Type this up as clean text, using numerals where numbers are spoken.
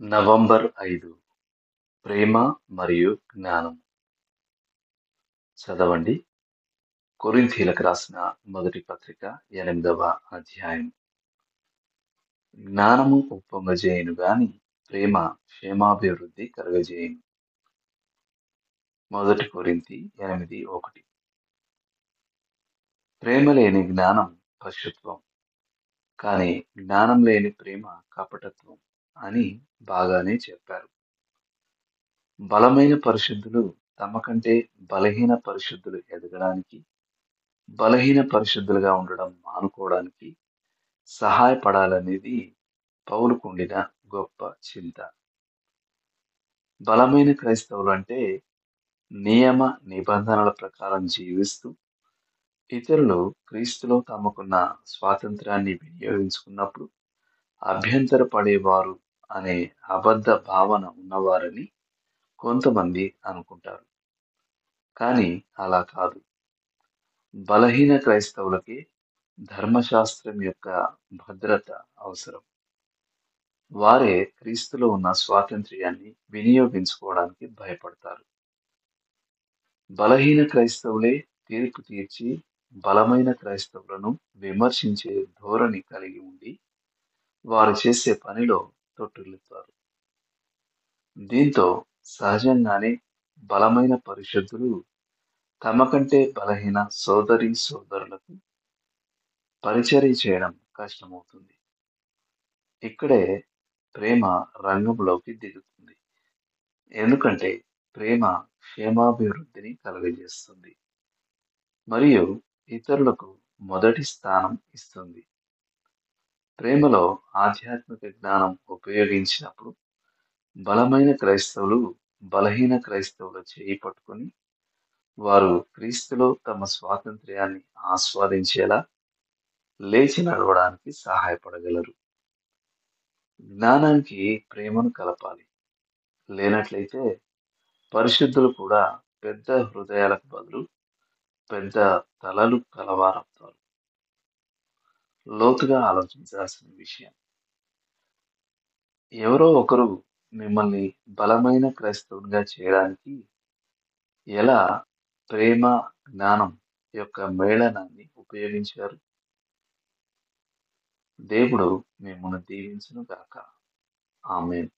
November 5 ప్రేమ మరియు జ్ఞానం. చదవండి. కొరింథీలకు రాసిన మొదటి పత్రిక 8వ అధ్యాయం. జ్ఞానము ఉప్పొంగజేయును గాని ప్రేమ క్షేమాభివృద్ధి కలుగజేయును. 1 కొరింథీ 8:1. ప్రేమ లేని జ్ఞానం పశుత్వం, కానీ జ్ఞానం లేని ప్రేమ కపటత్వం అని బాగానే చెప్పారు. బలమైన పరిశుద్ధులు తమ కంటే బలహీన పరిశుద్ధులు ఎదగడానికి, బలహీన పరిశుద్ధులుగా ఉండడం మానుకోవడానికి సహాయపడాలనేది పౌలుకుండిన గొప్ప చింత. బలమైన క్రైస్తవులు అంటే నియమ నిబంధనల ప్రకారం జీవిస్తూ ఇతరులు క్రీస్తులో తమకున్న స్వాతంత్రాన్ని వినియోగించుకున్నప్పుడు అభ్యంతరపడేవారు అనే అబద్ధ భావన ఉన్నవారని కొంతమంది అనుకుంటారు. కానీ అలా కాదు. బలహీన క్రైస్తవులకి ధర్మశాస్త్రం యొక్క భద్రత అవసరం. వారే క్రీస్తులో ఉన్న స్వాతంత్ర్యాన్ని వినియోగించుకోవడానికి భయపడతారు. బలహీన క్రైస్తవులే తీర్పు తీర్చి బలమైన క్రైస్తవులను విమర్శించే ధోరణి కలిగి ఉండి వారు చేసే పనిలో తొట్టిల్లుతారు. దీంతో సహజంగానే బలమైన పరిశుద్ధులు తమ కంటే బలహీన సోదరీ సోదరులకు పరిచర్య చేయడం కష్టమవుతుంది. ఇక్కడే ప్రేమ రంగంలోకి దిగుతుంది. ఎందుకంటే ప్రేమ క్షేమాభివృద్ధిని కలుగజేస్తుంది మరియు ఇతరులకు మొదటి స్థానం ఇస్తుంది. ప్రేమలో ఆధ్యాత్మిక జ్ఞానం ఉపయోగించినప్పుడు బలమైన క్రైస్తవులు బలహీన క్రైస్తవుల చేయి పట్టుకొని వారు క్రీస్తులో తమ స్వాతంత్ర్యాన్ని ఆస్వాదించేలా లేచి నడవడానికి సహాయపడగలరు. జ్ఞానానికి ప్రేమను కలపాలి. లేనట్లయితే పరిశుద్ధులు కూడా పెద్ద హృదయాలకు బదులు పెద్ద తలలు కలవారవుతారు. లోతుగా ఆలోచించాల్సిన విషయం. ఎవరో ఒకరు మిమ్మల్ని బలమైన క్రైస్తవునిగా చేయడానికి ఎలా ప్రేమ, జ్ఞానం యొక్క మేళనాన్ని ఉపయోగించారు. దేవుడు మిమ్మల్ని దీవించును గాక. ఆమేన్.